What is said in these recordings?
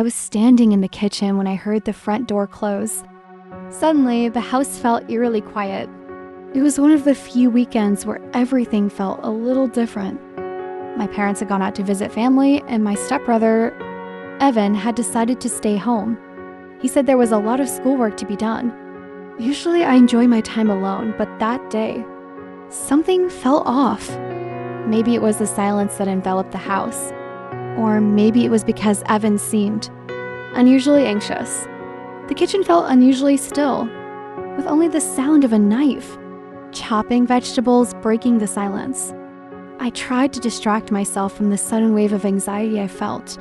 was standing in the kitchen when I heard the front door close. Suddenly, the house felt eerily quiet. It was one of the few weekends where everything felt a little different. My parents had gone out to visit family, and my stepbrother, Evan, had decided to stay home. He said there was a lot of schoolwork to be done. Usually I enjoy my time alone, but that day, something felt off. Maybe it was the silence that enveloped the house. Or maybe it was because Evan seemed unusually anxious. The kitchen felt unusually still, with only the sound of a knife chopping vegetables breaking the silence. I tried to distract myself from the sudden wave of anxiety I felt.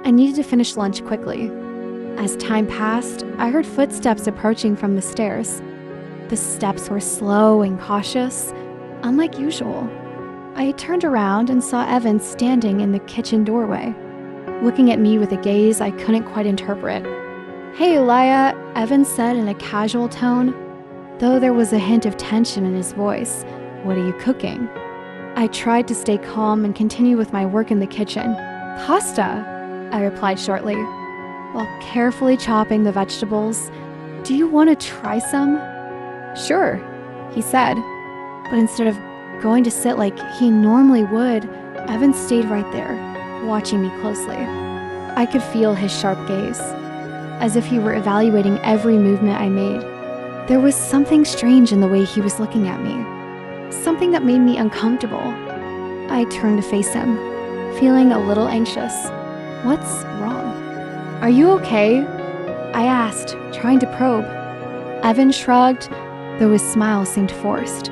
I needed to finish lunch quickly. As time passed, I heard footsteps approaching from the stairs. The steps were slow and cautious, unlike usual. I turned around and saw Evan standing in the kitchen doorway, looking at me with a gaze I couldn't quite interpret. "Hey, Laya," Evan said in a casual tone, though there was a hint of tension in his voice. "What are you cooking?" I tried to stay calm and continue with my work in the kitchen. "Pasta," I replied shortly, while carefully chopping the vegetables. "Do you want to try some?" "Sure," he said, but instead of going to sit like he normally would, Evan stayed right there, watching me closely. I could feel his sharp gaze, as if he were evaluating every movement I made. There was something strange in the way he was looking at me, something that made me uncomfortable. I turned to face him, feeling a little anxious. "What's wrong?" "Are you okay?" I asked, trying to probe. Evan shrugged, though his smile seemed forced.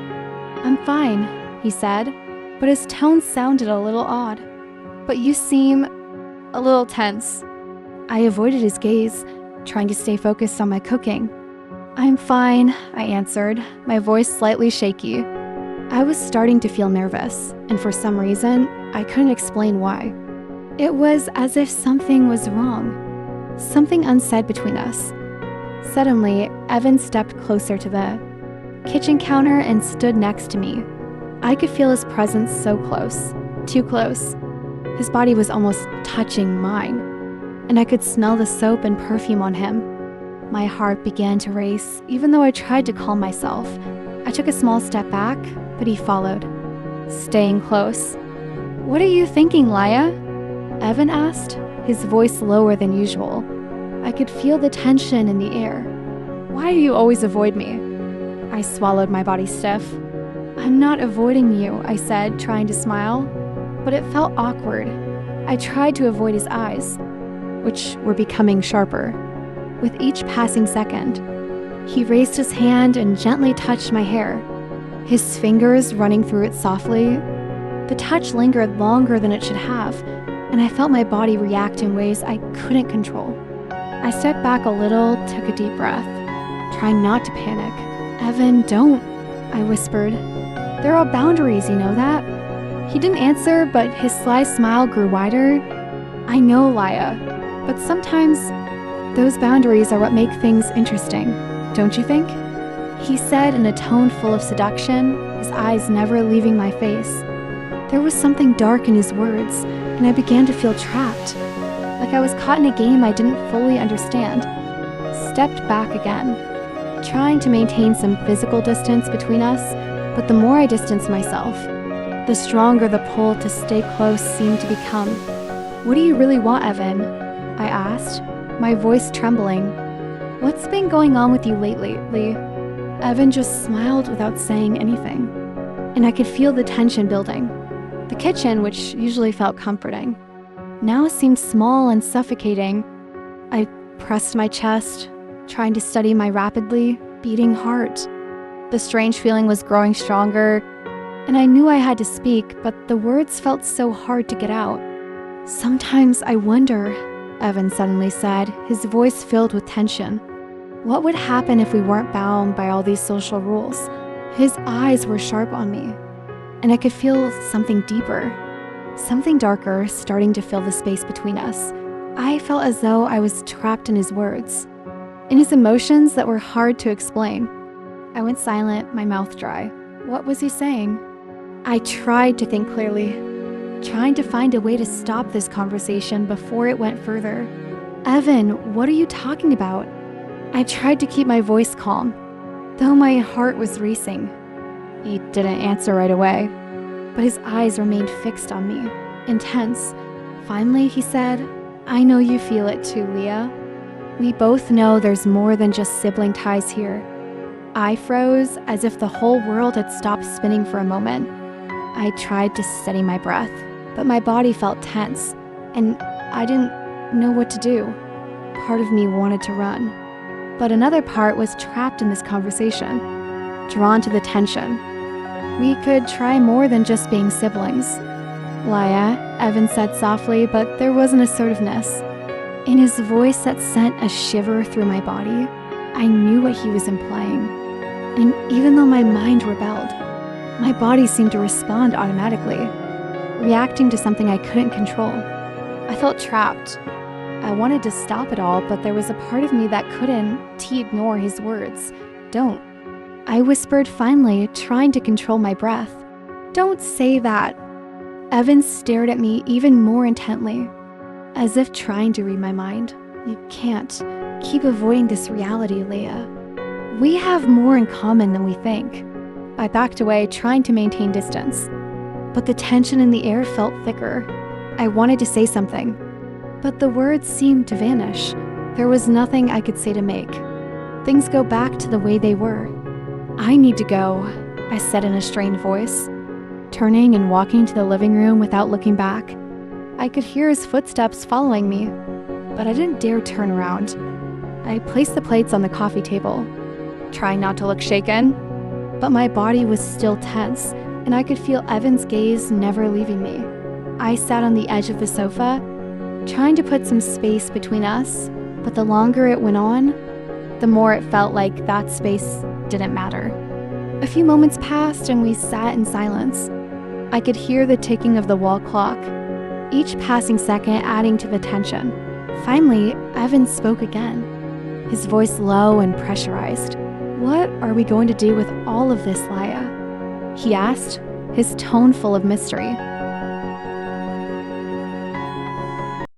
"I'm fine," he said, but his tone sounded a little odd. "But you seem a little tense." I avoided his gaze, trying to stay focused on my cooking. "I'm fine," I answered, my voice slightly shaky. I was starting to feel nervous, and for some reason, I couldn't explain why. It was as if something was wrong, something unsaid between us. Suddenly, Evan stepped closer to the kitchen counter and stood next to me. I could feel his presence so close, too close. His body was almost touching mine, and I could smell the soap and perfume on him. My heart began to race, even though I tried to calm myself. I took a small step back, but he followed, staying close. "What are you thinking, Laya?" Evan asked, his voice lower than usual. I could feel the tension in the air. "Why do you always avoid me?" I swallowed, my body stiff. "I'm not avoiding you," I said, trying to smile, but it felt awkward. I tried to avoid his eyes, which were becoming sharper with each passing second. He raised his hand and gently touched my hair, his fingers running through it softly. The touch lingered longer than it should have, and I felt my body react in ways I couldn't control. I stepped back a little, took a deep breath, trying not to panic. "Evan, don't," I whispered. "There are boundaries, you know that?" He didn't answer, but his sly smile grew wider. "I know, Laya, but sometimes those boundaries are what make things interesting, don't you think?" He said in a tone full of seduction, his eyes never leaving my face. There was something dark in his words, and I began to feel trapped, like I was caught in a game I didn't fully understand. Stepped back again, trying to maintain some physical distance between us, but the more I distanced myself, the stronger the pull to stay close seemed to become. "What do you really want, Evan?" I asked, my voice trembling. "What's been going on with you lately, Lee?" Evan just smiled without saying anything, and I could feel the tension building. The kitchen, which usually felt comforting, now seemed small and suffocating. I pressed my chest, trying to steady my rapidly beating heart. The strange feeling was growing stronger, and I knew I had to speak, but the words felt so hard to get out. "Sometimes I wonder," Evan suddenly said, his voice filled with tension. "What would happen if we weren't bound by all these social rules?" His eyes were sharp on me, and I could feel something deeper, something darker starting to fill the space between us. I felt as though I was trapped in his words, in his emotions that were hard to explain. I went silent, my mouth dry. What was he saying? I tried to think clearly, trying to find a way to stop this conversation before it went further. Evan, what are you talking about? I tried to keep my voice calm, though my heart was racing. He didn't answer right away, but his eyes remained fixed on me, intense. Finally, he said, I know you feel it too, Leah. We both know there's more than just sibling ties here. I froze as if the whole world had stopped spinning for a moment. I tried to steady my breath, but my body felt tense, and I didn't know what to do. Part of me wanted to run, but another part was trapped in this conversation, drawn to the tension. We could try more than just being siblings. Leah, Evan said softly, but there was an assertiveness. In his voice that sent a shiver through my body, I knew what he was implying. And even though my mind rebelled, my body seemed to respond automatically, reacting to something I couldn't control. I felt trapped. I wanted to stop it all, but there was a part of me that couldn't ignore his words. Don't. I whispered finally, trying to control my breath. Don't say that. Evan stared at me even more intently, as if trying to read my mind. You can't keep avoiding this reality, Leah. We have more in common than we think. I backed away, trying to maintain distance, but the tension in the air felt thicker. I wanted to say something, but the words seemed to vanish. There was nothing I could say to make things go back to the way they were. I need to go, I said in a strained voice, turning and walking to the living room without looking back. I could hear his footsteps following me, but I didn't dare turn around. I placed the plates on the coffee table, trying not to look shaken, but my body was still tense, and I could feel Evan's gaze never leaving me. I sat on the edge of the sofa, trying to put some space between us, but the longer it went on, the more it felt like that space didn't matter. A few moments passed and we sat in silence. I could hear the ticking of the wall clock, each passing second adding to the tension. Finally, Evan spoke again, his voice low and pressurized. What are we going to do with all of this, Leah? He asked, his tone full of mystery.